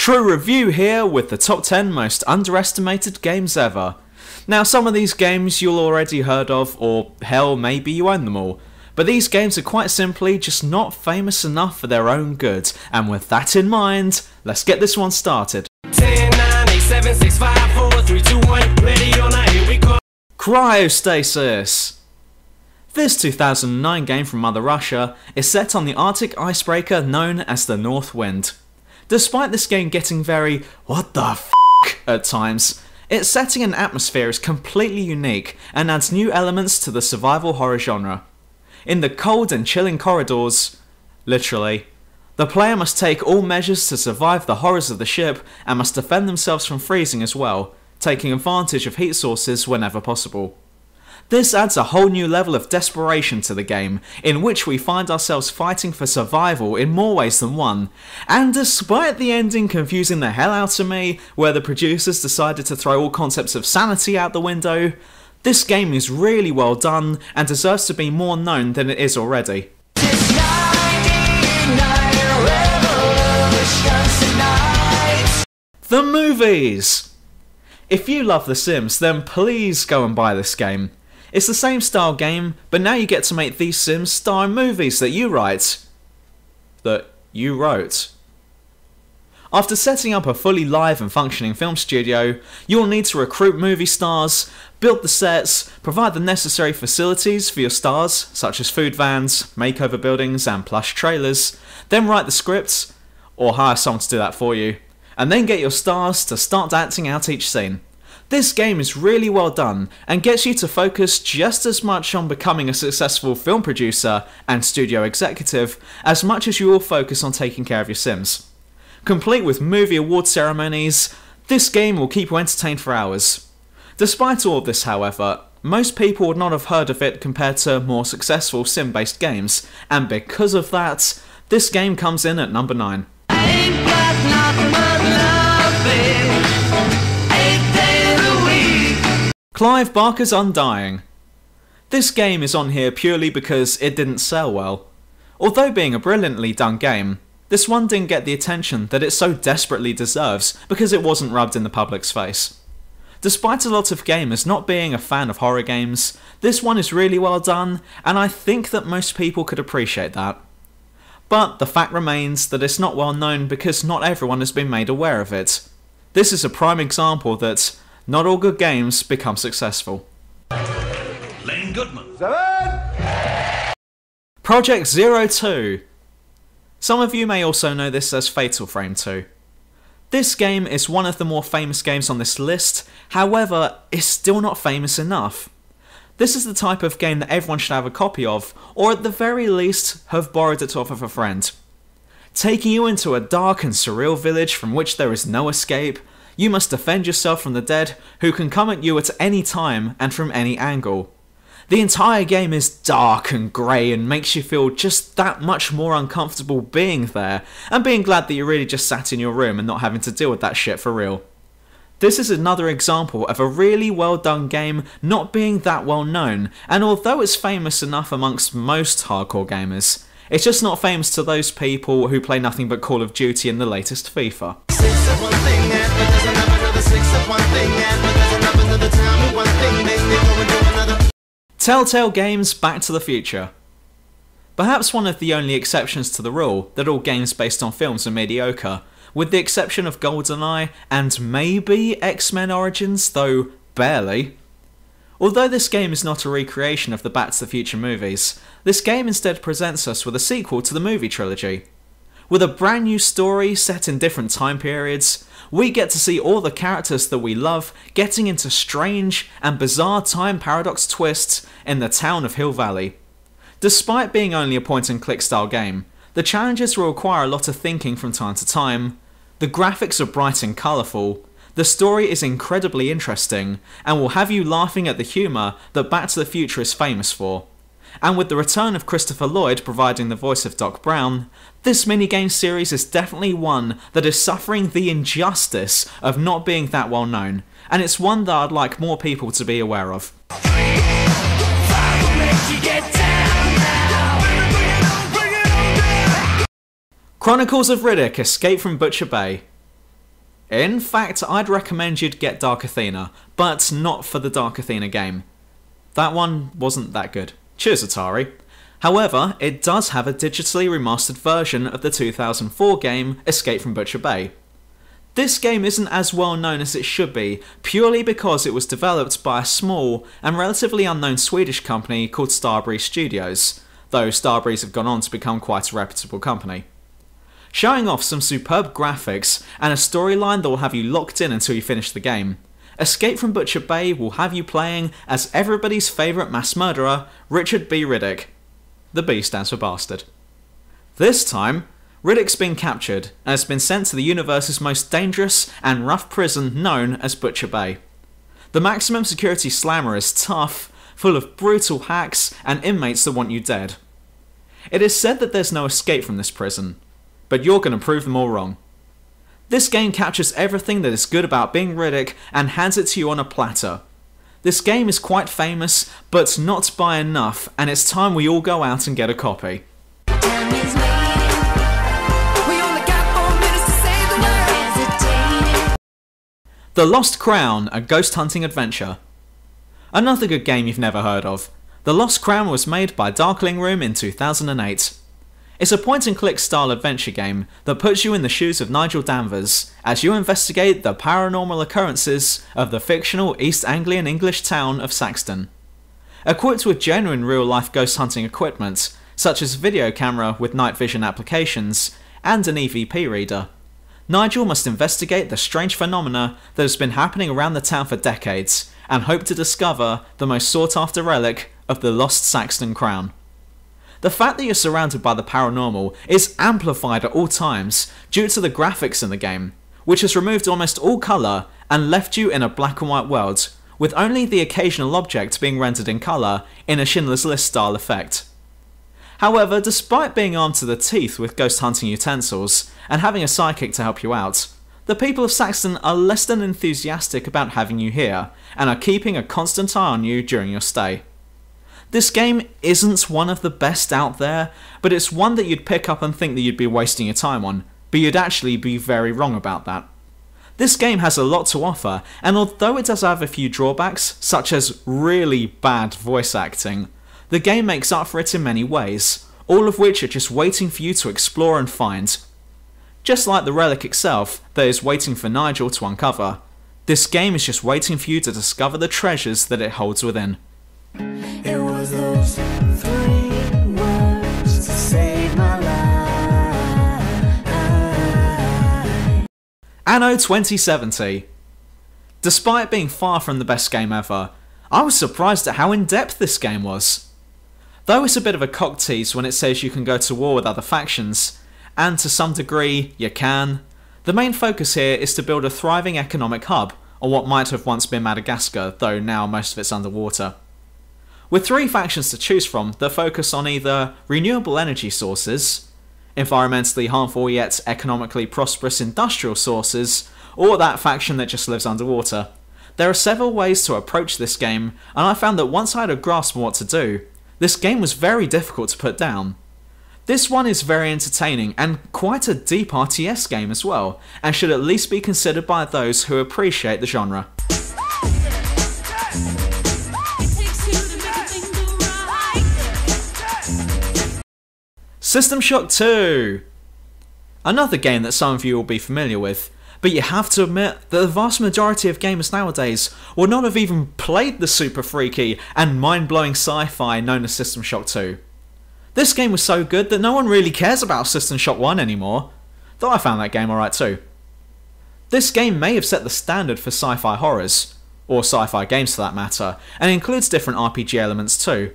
True review here with the top 10 most underestimated games ever. Now some of these games you'll already heard of, or hell maybe you own them all. But these games are quite simply just not famous enough for their own good, and with that in mind, let's get this one started. 10, 9, 8, 7, 6, 5, 4, 3, 2, 1, ready or not, here we go. Cryostasis. This 2009 game from Mother Russia is set on the Arctic icebreaker known as the North Wind. Despite this game getting very what the f*** at times, its setting and atmosphere is completely unique and adds new elements to the survival horror genre. In the cold and chilling corridors, literally, the player must take all measures to survive the horrors of the ship and must defend themselves from freezing as well, taking advantage of heat sources whenever possible. This adds a whole new level of desperation to the game, in which we find ourselves fighting for survival in more ways than one, and despite the ending confusing the hell out of me, where the producers decided to throw all concepts of sanity out the window, this game is really well done and deserves to be more known than it is already. The movies! If you love The Sims, then please go and buy this game. It's the same style game, but now you get to make these Sims star in movies that you write. That you wrote. After setting up a fully live and functioning film studio, you'll need to recruit movie stars, build the sets, provide the necessary facilities for your stars, such as food vans, makeover buildings and plush trailers, then write the scripts, or hire someone to do that for you, and then get your stars to start acting out each scene. This game is really well done and gets you to focus just as much on becoming a successful film producer and studio executive as much as you will focus on taking care of your Sims. Complete with movie award ceremonies, this game will keep you entertained for hours. Despite all of this, however, most people would not have heard of it compared to more successful sim-based games, and because of that, this game comes in at number 9. Clive Barker's Undying. This game is on here purely because it didn't sell well. Although being a brilliantly done game, this one didn't get the attention that it so desperately deserves because it wasn't rubbed in the public's face. Despite a lot of gamers not being a fan of horror games, this one is really well done, and I think that most people could appreciate that. But the fact remains that it's not well known because not everyone has been made aware of it. This is a prime example that not all good games become successful. Lane Goodman. 7! Project 02. Some of you may also know this as Fatal Frame 2. This game is one of the more famous games on this list, however, it's still not famous enough. This is the type of game that everyone should have a copy of, or at the very least, have borrowed it off of a friend. Taking you into a dark and surreal village from which there is no escape, you must defend yourself from the dead, who can come at you at any time and from any angle. The entire game is dark and grey and makes you feel just that much more uncomfortable being there, and being glad that you really just sat in your room and not having to deal with that shit for real. This is another example of a really well done game not being that well known, and although it's famous enough amongst most hardcore gamers, it's just not famous to those people who play nothing but Call of Duty and the latest FIFA. Telltale Games Back to the Future. Perhaps one of the only exceptions to the rule that all games based on films are mediocre, with the exception of GoldenEye and maybe X-Men Origins, though barely. Although this game is not a recreation of the Back to the Future movies, this game instead presents us with a sequel to the movie trilogy. With a brand new story set in different time periods, we get to see all the characters that we love getting into strange and bizarre time paradox twists in the town of Hill Valley. Despite being only a point-and-click style game, the challenges will require a lot of thinking from time to time, the graphics are bright and colourful, the story is incredibly interesting, and will have you laughing at the humour that Back to the Future is famous for. And with the return of Christopher Lloyd providing the voice of Doc Brown, this minigame series is definitely one that is suffering the injustice of not being that well known, and it's one that I'd like more people to be aware of. Chronicles of Riddick: Escape from Butcher Bay. In fact, I'd recommend you'd get Dark Athena, but not for the Dark Athena game. That one wasn't that good. Cheers, Atari. However, it does have a digitally remastered version of the 2004 game Escape from Butcher Bay. This game isn't as well known as it should be, purely because it was developed by a small and relatively unknown Swedish company called Starbreeze Studios, though Starbreeze have gone on to become quite a reputable company. Showing off some superb graphics and a storyline that will have you locked in until you finish the game, Escape from Butcher Bay will have you playing as everybody's favourite mass murderer, Richard B. Riddick. The B stands for bastard. This time, Riddick's been captured and has been sent to the universe's most dangerous and rough prison known as Butcher Bay. The maximum security slammer is tough, full of brutal hacks and inmates that want you dead. It is said that there's no escape from this prison, but you're going to prove them all wrong. This game captures everything that is good about being Riddick and hands it to you on a platter. This game is quite famous, but not by enough, and it's time we all go out and get a copy. The Lost Crown, a ghost hunting adventure. Another good game you've never heard of. The Lost Crown was made by Darkling Room in 2008. It's a point-and-click style adventure game that puts you in the shoes of Nigel Danvers as you investigate the paranormal occurrences of the fictional East Anglian English town of Saxton. Equipped with genuine real-life ghost hunting equipment, such as a video camera with night vision applications and an EVP reader, Nigel must investigate the strange phenomena that has been happening around the town for decades and hope to discover the most sought-after relic of the lost Saxton crown. The fact that you're surrounded by the paranormal is amplified at all times due to the graphics in the game, which has removed almost all colour and left you in a black and white world, with only the occasional object being rendered in colour in a Schindler's List style effect. However, despite being armed to the teeth with ghost hunting utensils and having a sidekick to help you out, the people of Saxton are less than enthusiastic about having you here and are keeping a constant eye on you during your stay. This game isn't one of the best out there, but it's one that you'd pick up and think that you'd be wasting your time on, but you'd actually be very wrong about that. This game has a lot to offer, and although it does have a few drawbacks, such as really bad voice acting, the game makes up for it in many ways, all of which are just waiting for you to explore and find. Just like the relic itself that is waiting for Nigel to uncover, this game is just waiting for you to discover the treasures that it holds within. It was those 3 words to save my life. Anno 2070. Despite being far from the best game ever, I was surprised at how in-depth this game was. Though it's a bit of a cock tease when it says you can go to war with other factions, and to some degree you can, the main focus here is to build a thriving economic hub on what might have once been Madagascar, though now most of it's underwater. With 3 factions to choose from that focus on either renewable energy sources, environmentally harmful yet economically prosperous industrial sources, or that faction that just lives underwater. There are several ways to approach this game, and I found that once I had a grasp on what to do, this game was very difficult to put down. This one is very entertaining and quite a deep RTS game as well, and should at least be considered by those who appreciate the genre. System Shock 2! Another game that some of you will be familiar with, but you have to admit that the vast majority of gamers nowadays will not have even played the super freaky and mind-blowing sci-fi known as System Shock 2. This game was so good that no one really cares about System Shock 1 anymore, though I found that game alright too. This game may have set the standard for sci-fi horrors, or sci-fi games for that matter, and includes different RPG elements too.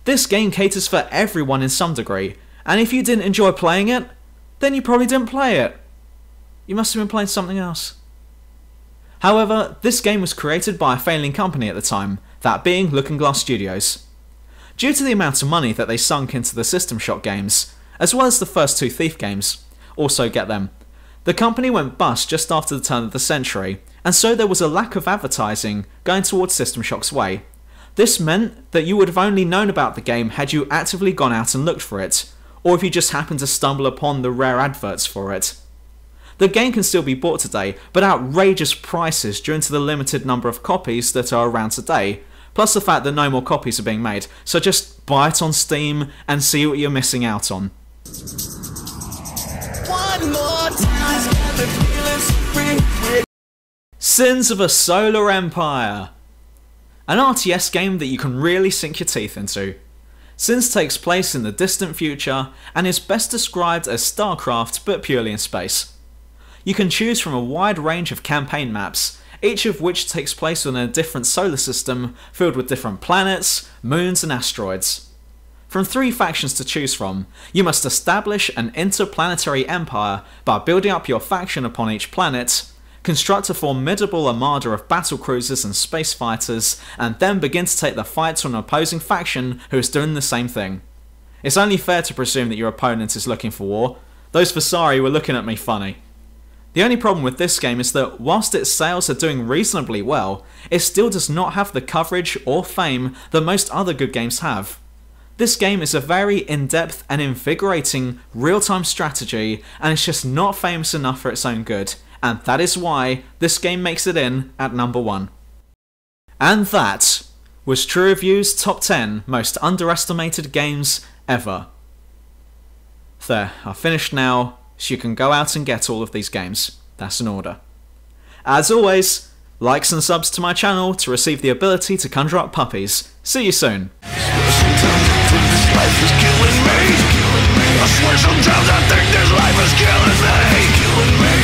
This game caters for everyone in some degree, and if you didn't enjoy playing it, then you probably didn't play it. You must have been playing something else. However, this game was created by a failing company at the time, that being Looking Glass Studios. Due to the amount of money that they sunk into the System Shock games, as well as the first 2 Thief games, also get them, the company went bust just after the turn of the century, and so there was a lack of advertising going towards System Shock's way. This meant that you would have only known about the game had you actively gone out and looked for it, or if you just happened to stumble upon the rare adverts for it. The game can still be bought today, but at outrageous prices due to the limited number of copies that are around today, plus the fact that no more copies are being made, so just buy it on Steam and see what you're missing out on. One more time, got me feeling so free. Sins of a Solar Empire! An RTS game that you can really sink your teeth into. Sins takes place in the distant future and is best described as StarCraft but purely in space. You can choose from a wide range of campaign maps, each of which takes place within a different solar system filled with different planets, moons and asteroids. From 3 factions to choose from, you must establish an interplanetary empire by building up your faction upon each planet, construct a formidable armada of battlecruisers and space fighters, and then begin to take the fight to an opposing faction who is doing the same thing. It's only fair to presume that your opponent is looking for war. Those Vasari were looking at me funny. The only problem with this game is that whilst its sales are doing reasonably well, it still does not have the coverage or fame that most other good games have. This game is a very in-depth and invigorating real-time strategy, and it's just not famous enough for its own good, and that is why this game makes it in at number 1. And that was True Review's top 10 most underestimated games ever. There, I've finished now, so you can go out and get all of these games. That's an order. As always, likes and subs to my channel to receive the ability to conjure up puppies. See you soon. Life is killing me. I swear sometimes I think this life is killing me.